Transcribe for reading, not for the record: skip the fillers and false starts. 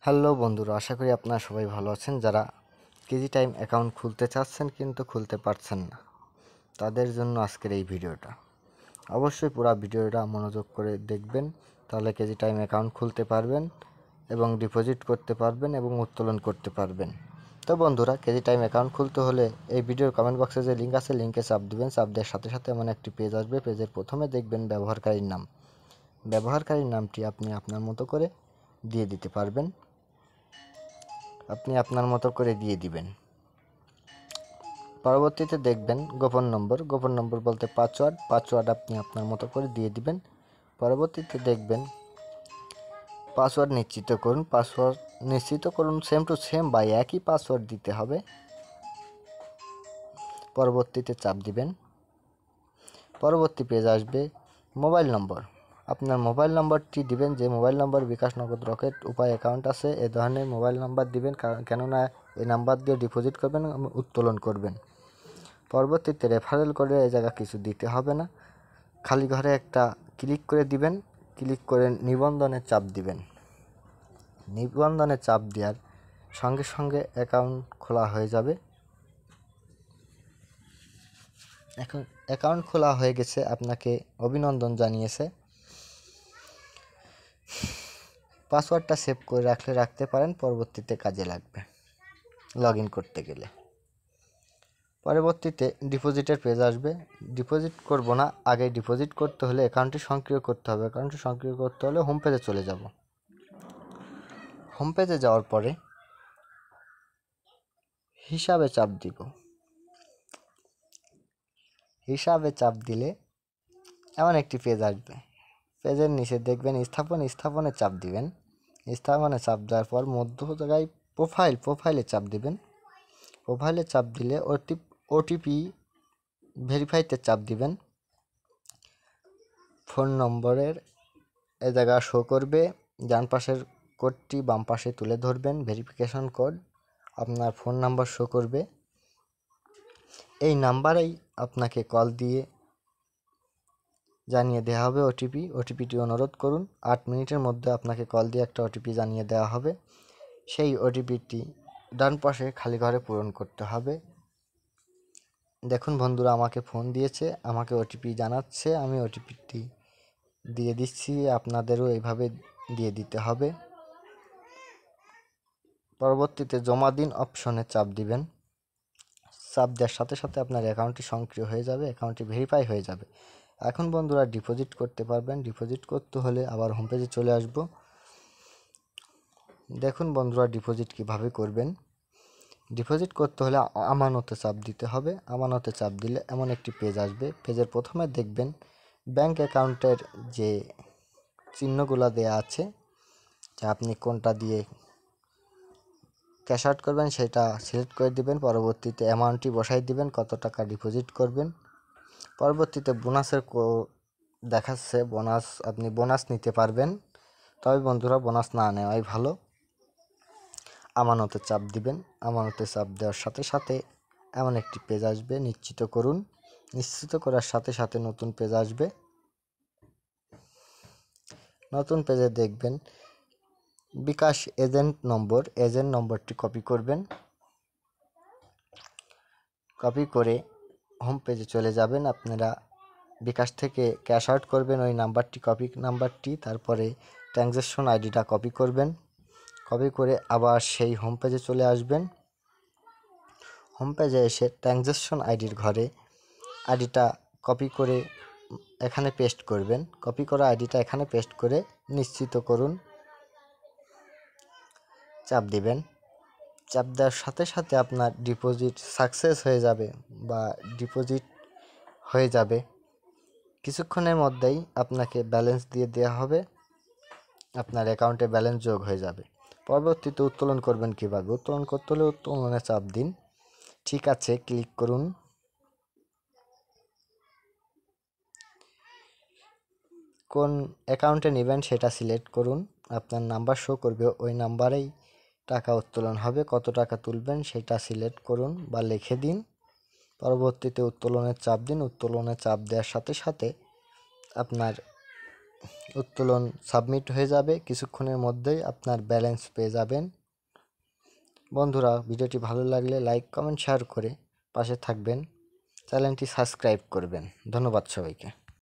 Hello বন্ধুরা, আশা করি আপনারা সবাই ভালো আছেন। যারা কেজি টাইম অ্যাকাউন্ট খুলতে চাচ্ছেন কিন্তু খুলতে পারছেন না, তাদের জন্য আজকের এই ভিডিওটা। অবশ্যই পুরো ভিডিওটা মনোযোগ করে দেখবেন, তাহলে কেজি টাইম অ্যাকাউন্ট খুলতে পারবেন এবং ডিপোজিট করতে পারবেন এবং উত্তোলন করতে পারবেন। তো বন্ধুরা, কেজি টাইম অ্যাকাউন্ট খুলতে হলে এই ভিডিওর কমেন্ট বক্সে যে লিঙ্ক আছে, লিঙ্কে চাপ দিবেন। চাপ দেওয়ার সাথে সাথে এমন একটি পেজ আসবে। পেজের প্রথমে দেখবেন ব্যবহারকারীর নাম। ব্যবহারকারীর নামটি আপনি আপনার মতো করে দিয়ে দিতে পারবেন। আপনি আপনার মতো করে দিয়ে দিবেন। পরবর্তীতে দেখবেন গোপন নম্বর বলতে পাসওয়ার্ড আপনি আপনার মতো করে দিয়ে দিবেন। পরবর্তীতে দেখবেন পাসওয়ার্ড নিশ্চিত করুন সেম টু সেম বা একই পাসওয়ার্ড দিতে হবে। পরবর্তীতে চাপ দিবেন। পরবর্তী পেজ আসবে মোবাইল নম্বর। আপনার মোবাইল নম্বরটি দিবেন, যে মোবাইল নম্বর বিকাশ, নগদ, রকেট উপায় অ্যাকাউন্ট আছে এ ধরনের মোবাইল নাম্বার দিবেন, কেননা এই নাম্বার দিয়ে ডিপোজিট করবেন, উত্তোলন করবেন। পরবর্তীতে রেফারেল করে এই জায়গা কিছু দিতে হবে না, খালি ঘরে একটা ক্লিক করে দিবেন। ক্লিক করে নিবন্ধনে চাপ দিবেন। নিবন্ধনে চাপ দেওয়ার সঙ্গে সঙ্গে অ্যাকাউন্ট খোলা হয়ে যাবে। এখন অ্যাকাউন্ট খোলা হয়ে গেছে, আপনাকে অভিনন্দন জানিয়েছে। পাসওয়ার্ডটা সেভ করে রাখতে পারেন, পরবর্তীতে কাজে লাগবে লগ ইন করতে গেলে। পরবর্তীতে ডিপোজিটের পেজ আসবে। ডিপোজিট করব না, আগে ডিপোজিট করতে হলে অ্যাকাউন্টটি সক্রিয় করতে হবে। অ্যাকাউন্টটি সক্রিয় করতে হলে হোম পেজে চলে যাব। হোম পেজে যাওয়ার পরে হিসাবে চাপ দিব। হিসাবে চাপ দিলে এমন একটি পেজ আসবে। পেজের নিচে দেখবেন স্থাপনে চাপ দিবেন। স্থাপনে চাপ দেওয়ার পর মধ্য জায়গায় প্রোফাইলে চাপ দিবেন। প্রোফাইলে চাপ দিলে ওটিপি ভেরিফাইতে চাপ দিবেন। ফোন নম্বরের এ জায়গা শো করবে, ডান পাশের কোডটি বাম পাশে তুলে ধরবেন। ভেরিফিকেশন কোড আপনার ফোন নাম্বার শো করবে। এই নাম্বারেই আপনাকে কল দিয়ে জানিয়ে দেওয়া হবে ওটিপিটি অনুরোধ করুন। 8 মিনিটের মধ্যে আপনাকে কল দিয়ে একটা ওটিপি জানিয়ে দেওয়া হবে। সেই ওটিপিটি ডান পাশে খালি ঘরে পূরণ করতে হবে। দেখুন বন্ধুরা, আমাকে ফোন দিয়েছে, আমাকে ওটিপি জানাচ্ছে, আমি ওটিপিটি দিয়ে দিচ্ছি। আপনাদেরও এইভাবে দিয়ে দিতে হবে। পরবর্তীতে জমা দিন অপশনে চাপ দিবেন। চাপ দেওয়ার সাথে সাথে আপনার অ্যাকাউন্টটি সক্রিয় হয়ে যাবে, অ্যাকাউন্টটি ভেরিফাই হয়ে যাবে। এখন বন্ধুরা ডিপোজিট করতে পারবেন। ডিপোজিট করতে হলে আবার হোম পেজে চলে আসব। দেখুন বন্ধুরা, ডিপোজিট কিভাবে করবেন। ডিপোজিট করতে হলে আমানতে চাপ দিতে হবে। আমানতে চাপ দিলে এমন একটি পেজ আসবে। পেজের প্রথমে দেখবেন ব্যাংক অ্যাকাউন্টের যে চিহ্নগুলো দেয়া আছে, যে আপনি কোনটা দিয়ে ক্যাশ আউট করবেন সেটা সিলেক্ট করে দিবেন। পরবর্তীতে অ্যামাউন্টটি বসাই দিবেন, কত টাকা ডিপোজিট করবেন। পরবর্তীতে বোনাসের দেখাচ্ছে, আপনি বোনাস নিতে পারবেন, তবে বন্ধুরা বোনাস না নেওয়াই ভালো। আমানতে চাপ দিবেন। আমানতে চাপ দেওয়ার সাথে সাথে এমন একটি পেজ আসবে, নিশ্চিত করার সাথে সাথে নতুন পেজ আসবে। নতুন পেজে দেখবেন বিকাশ এজেন্ট নম্বরটি কপি করবেন। কপি করে হোম পেজে চলে যাবেন। আপনারা বিকাশ থেকে ক্যাশ আউট করবেন ওই নাম্বারটি, তারপরে ট্রানজ্যাকশন আইডিটা কপি করবেন। কপি করে আবার সেই হোম পেজে চলে আসবেন। হোম পেজে এসে ট্রানজ্যাকশন আইডির ঘরে আইডিটা কপি করে এখানে পেস্ট করবেন। কপি করা আইডিটা এখানে পেস্ট করে নিশ্চিত করুন, চাপ দিবেন। চাপ দেওয়ার সাথে সাথে আপনার ডিপোজিট সাকসেস হয়ে যাবে বা ডিপোজিট হয়ে যাবে। কিছুক্ষণের মধ্যেই আপনাকে ব্যালেন্স দিয়ে দেওয়া হবে, আপনার অ্যাকাউন্টে ব্যালেন্স যোগ হয়ে যাবে। পরবর্তীতে উত্তোলন করবেন কীভাবে। উত্তোলন করতে হলে উত্তোলনে চাপ দিন, ঠিক আছে ক্লিক করুন। কোন অ্যাকাউন্টে নেবেন সেটা সিলেক্ট করুন। আপনার নাম্বার শো করবে, ওই নাম্বারেই টাকা উত্তোলন হবে। কত টাকা তুলবেন সেটা সিলেক্ট করুন বা লিখে দিন। পরবর্তীতে উত্তোলনের চাপ দিন। উত্তোলনে চাপ দেওয়ার সাথে সাথে আপনার উত্তোলন সাবমিট হয়ে যাবে, কিছুক্ষণের মধ্যেই আপনার ব্যালেন্স পেয়ে যাবেন। বন্ধুরা, ভিডিওটি ভালো লাগলে লাইক কমেন্ট শেয়ার করে পাশে থাকবেন, চ্যানেলটি সাবস্ক্রাইব করবেন। ধন্যবাদ সবাইকে।